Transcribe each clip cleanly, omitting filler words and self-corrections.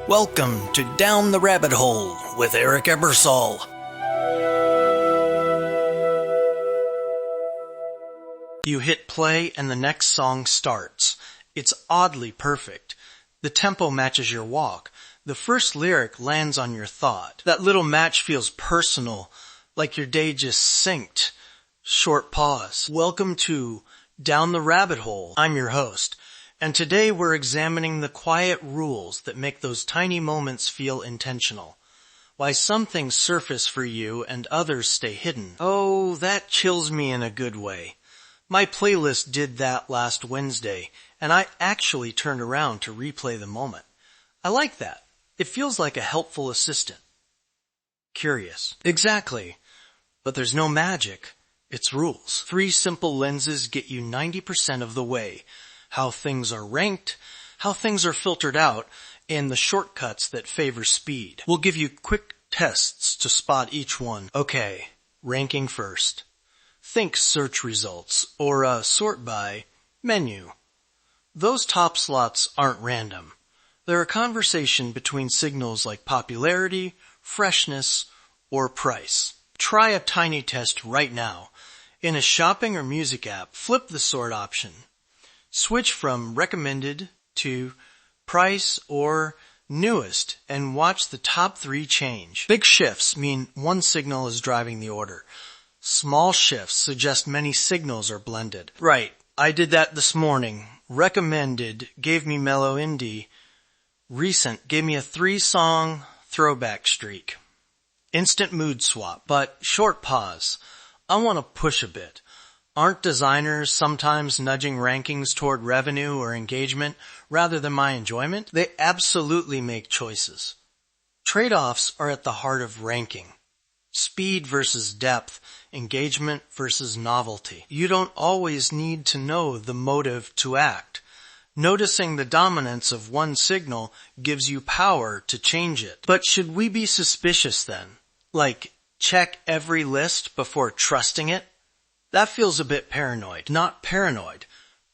Welcome to Down the Rabbit Hole with Eric Ebersol. You hit play and the next song starts. It's oddly perfect. The tempo matches your walk. The first lyric lands on your thought. That little match feels personal, like your day just synced. Short pause. Welcome to Down the Rabbit Hole. I'm your host. And today we're examining the quiet rules that make those tiny moments feel intentional. Why some things surface for you and others stay hidden. Oh, that chills me in a good way. My playlist did that last Wednesday, and I actually turned around to replay the moment. I like that. It feels like a helpful assistant. Curious. Exactly. But there's no magic. It's rules. 3 simple lenses get you 90% of the way. How things are ranked, how things are filtered out, and the shortcuts that favor speed. We'll give you quick tests to spot each one. Okay, ranking first. Think search results, or sort by menu. Those top slots aren't random. They're a conversation between signals like popularity, freshness, or price. Try a tiny test right now. In a shopping or music app, flip the sort option. Switch from recommended to price or newest and watch the top 3 change. Big shifts mean one signal is driving the order. Small shifts suggest many signals are blended. Right, I did that this morning. Recommended gave me mellow indie. Recent gave me a 3-song throwback streak. Instant mood swap, but short pause. I want to push a bit. Aren't designers sometimes nudging rankings toward revenue or engagement rather than my enjoyment? They absolutely make choices. Trade-offs are at the heart of ranking. Speed versus depth, engagement versus novelty. You don't always need to know the motive to act. Noticing the dominance of one signal gives you power to change it. But should we be suspicious then? Like, check every list before trusting it? That feels a bit paranoid. Not paranoid.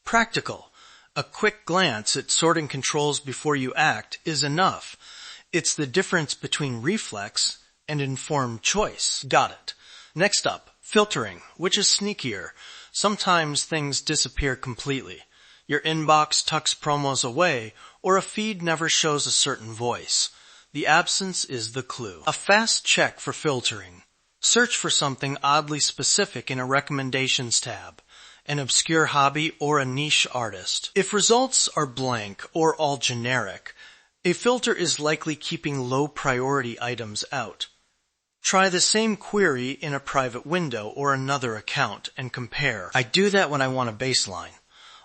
Practical. A quick glance at sorting controls before you act is enough. It's the difference between reflex and informed choice. Got it. Next up, filtering, which is sneakier. Sometimes things disappear completely. Your inbox tucks promos away, or a feed never shows a certain voice. The absence is the clue. A fast check for filtering. Search for something oddly specific in a recommendations tab, an obscure hobby or a niche artist. If results are blank or all generic, a filter is likely keeping low priority items out. Try the same query in a private window or another account and compare. I do that when I want a baseline.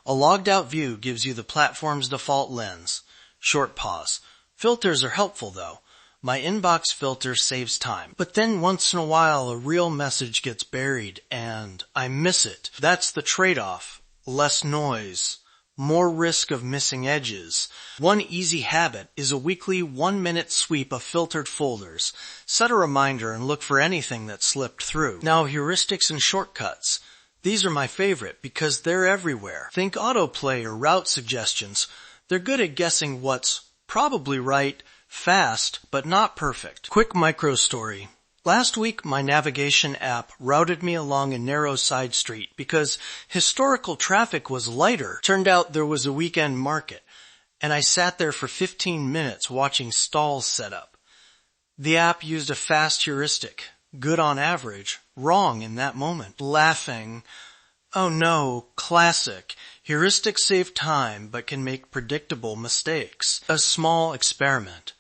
A logged out view gives you the platform's default lens. Short pause. Filters are helpful though. My inbox filter saves time, but then once in a while a real message gets buried and I miss it. That's the trade-off. Less noise, more risk of missing edges. One easy habit is a weekly 1-minute sweep of filtered folders. Set a reminder and look for anything that slipped through. Now heuristics and shortcuts. These are my favorite because they're everywhere. Think autoplay or route suggestions. They're good at guessing what's probably right, fast, but not perfect. Quick micro story. Last week, my navigation app routed me along a narrow side street because historical traffic was lighter. Turned out there was a weekend market, and I sat there for 15 minutes watching stalls set up. The app used a fast heuristic. Good on average, wrong in that moment. Laughing. Oh no, classic. Heuristics save time but can make predictable mistakes. A small experiment.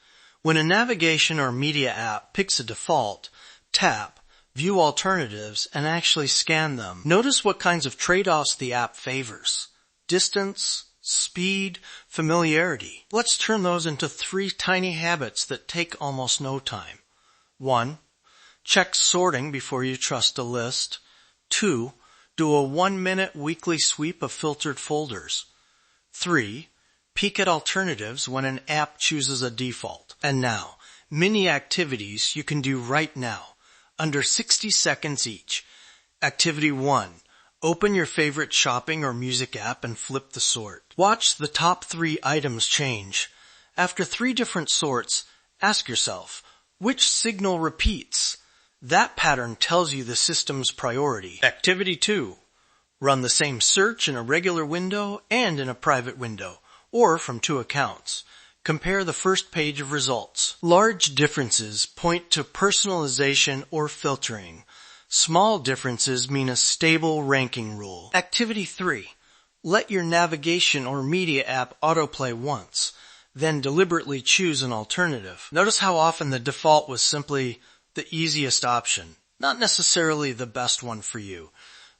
When a navigation or media app picks a default, tap, view alternatives, and actually scan them. Notice what kinds of trade-offs the app favors. Distance, speed, familiarity. Let's turn those into 3 tiny habits that take almost no time. 1. Check sorting before you trust a list. 2. Do a 1-minute weekly sweep of filtered folders. 3. Peek at alternatives when an app chooses a default. And now, mini activities you can do right now, under 60 seconds each. Activity 1. Open your favorite shopping or music app and flip the sort. Watch the top 3 items change. After 3 different sorts, ask yourself, which signal repeats? That pattern tells you the system's priority. Activity 2. Run the same search in a regular window and in a private window, or from 2 accounts. Compare the first page of results. Large differences point to personalization or filtering. Small differences mean a stable ranking rule. Activity 3. Let your navigation or media app autoplay once, then deliberately choose an alternative. Notice how often the default was simply the easiest option, not necessarily the best one for you.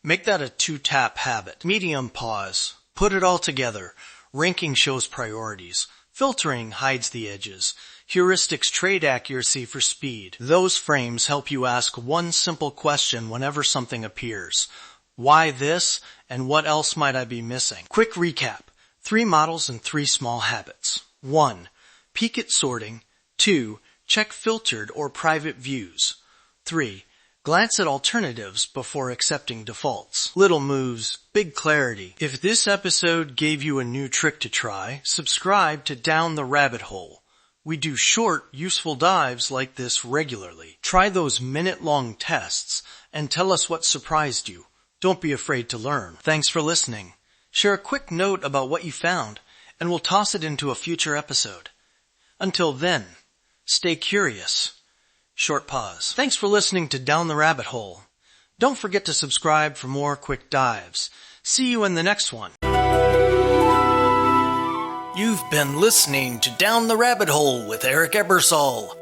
Make that a 2-tap habit. Medium pause. Put it all together. Ranking shows priorities. Filtering hides the edges. Heuristics trade accuracy for speed. Those frames help you ask one simple question whenever something appears. Why this, and what else might I be missing? Quick recap. 3 models and 3 small habits. 1. Peek at sorting. 2. Check filtered or private views. 3. Glance at alternatives before accepting defaults. Little moves, big clarity. If this episode gave you a new trick to try, subscribe to Down the Rabbit Hole. We do short, useful dives like this regularly. Try those minute-long tests and tell us what surprised you. Don't be afraid to learn. Thanks for listening. Share a quick note about what you found, and we'll toss it into a future episode. Until then, stay curious. Short pause. Thanks for listening to Down the Rabbit Hole. Don't forget to subscribe for more quick dives. See you in the next one. You've been listening to Down the Rabbit Hole with Eric Ebersol.